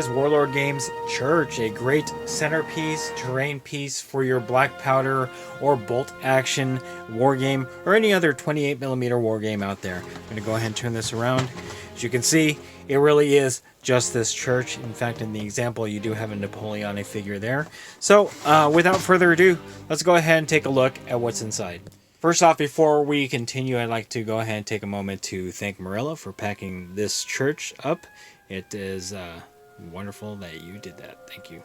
is Warlord Games Church, a great centerpiece, terrain piece for your black powder or bolt action war game or any other 28mm war game out there. I'm going to go ahead and turn this around. As you can see, it really is just this church. In fact, in the example, you do have a Napoleonic figure there. So without further ado, let's go ahead and take a look at what's inside. First off, before we continue, I'd like to go ahead and take a moment to thank Marilla for packing this church up. It is wonderful that you did that. Thank you.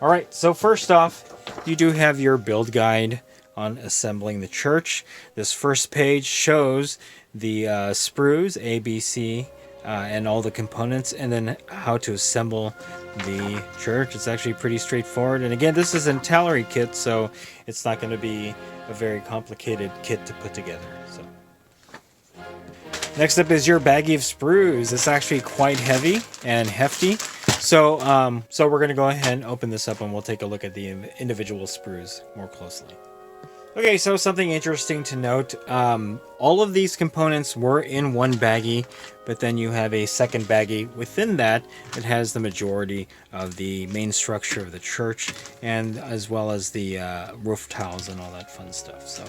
All right, so first off, you do have your build guide on assembling the church. This first page shows the sprues, A, B, C, and all the components, and then how to assemble the church. It's actually pretty straightforward. And again, this is an Italier kit, so it's not going to be a very complicated kit to put together. So next up is your baggie of sprues. It's actually quite heavy and hefty. So we're going to go ahead and open this up and we'll take a look at the individual sprues more closely. Okay, so something interesting to note, all of these components were in one baggie, but then you have a second baggie within that that has the majority of the main structure of the church, and as well as the roof tiles and all that fun stuff. So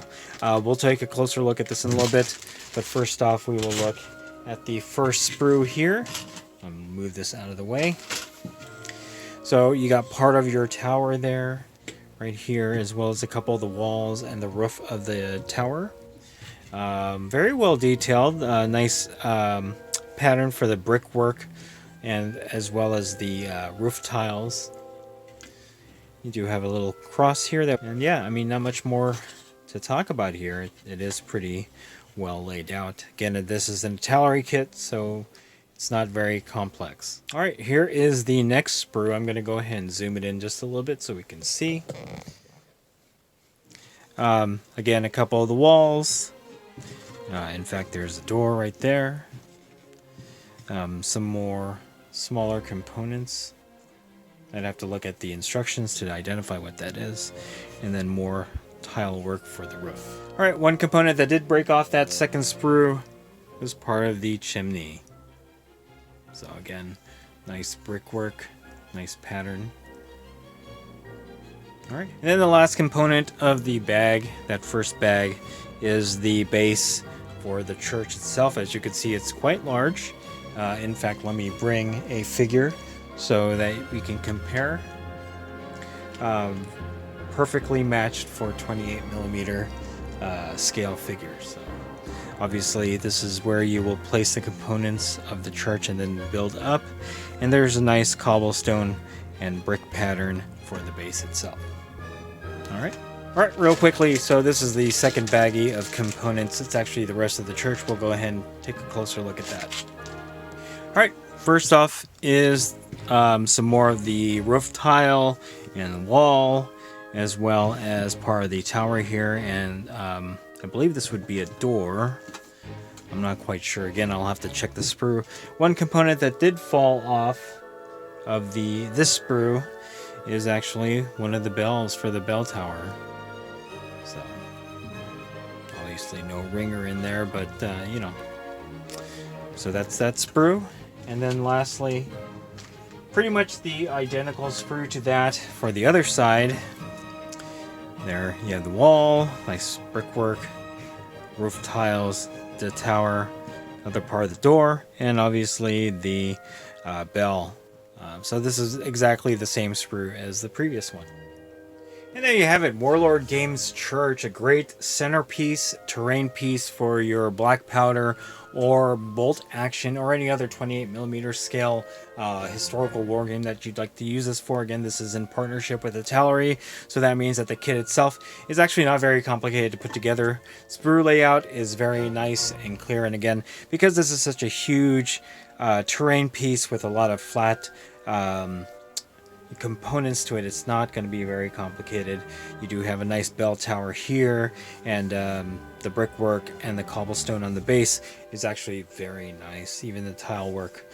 we'll take a closer look at this in a little bit, but first off we will look at the first sprue here. I'll move this out of the way. So you got part of your tower there right here, as well as a couple of the walls and the roof of the tower. Very well detailed, nice pattern for the brickwork, and as well as the roof tiles. You do have a little cross here, and yeah, I mean, not much more to talk about here. It is pretty well laid out. Again, this is an Italier kit, so it's not very complex. All right, here is the next sprue. I'm going to go ahead and zoom it in just a little bit so we can see. Again, a couple of the walls. In fact, there's a door right there. Some more smaller components. I'd have to look at the instructions to identify what that is. And then more tile work for the roof. All right, one component that did break off that second sprue was part of the chimney. So again, nice brickwork, nice pattern. All right, and then the last component of the bag, that first bag, is the base for the church itself. As you can see, it's quite large. In fact, let me bring a figure so that we can compare. Perfectly matched for 28mm scale figures. So obviously, this is where you will place the components of the church and then build up. And there's a nice cobblestone and brick pattern for the base itself. All right, real quickly. So this is the second baggie of components. It's actually the rest of the church. We'll go ahead and take a closer look at that. All right, first off is some more of the roof tile and the wall, as well as part of the tower here, and I believe this would be a door. I'm not quite sure. Again, I'll have to check the sprue. One component that did fall off of this sprue is actually one of the bells for the bell tower. So obviously no ringer in there, but you know. So that's that sprue. And then lastly, pretty much the identical sprue to that for the other side. There you have the wall, nice brickwork, roof tiles, the tower, other part of the door, and obviously the bell. So this is exactly the same sprue as the previous one. And there you have it, Warlord Games Church, a great centerpiece, terrain piece for your black powder or bolt action or any other 28mm scale historical war game that you'd like to use this for. Again, this is in partnership with Italier, so that means that the kit itself is actually not very complicated to put together. Sprue layout is very nice and clear, and again, because this is such a huge terrain piece with a lot of flat components to it, it's not going to be very complicated. You do have a nice bell tower here, and the brickwork and the cobblestone on the base is actually very nice. Even the tile work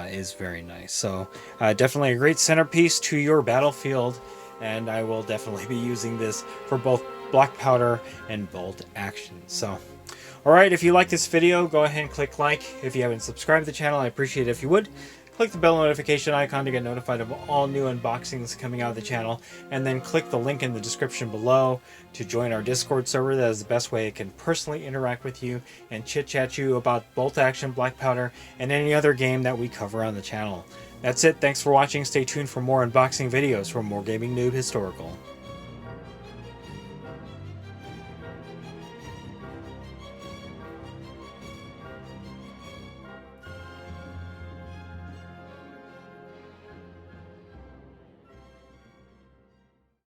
is very nice. So definitely a great centerpiece to your battlefield, and I will definitely be using this for both black powder and bolt action. So alright, if you like this video, go ahead and click like. If you haven't subscribed to the channel, I appreciate it if you would. click the bell notification icon to get notified of all new unboxings coming out of the channel, and then click the link in the description below to join our Discord server. That is the best way I can personally interact with you and chit-chat you about bolt action, black powder, and any other game that we cover on the channel. That's it. Thanks for watching. Stay tuned for more unboxing videos from Wargaming Noob Historical.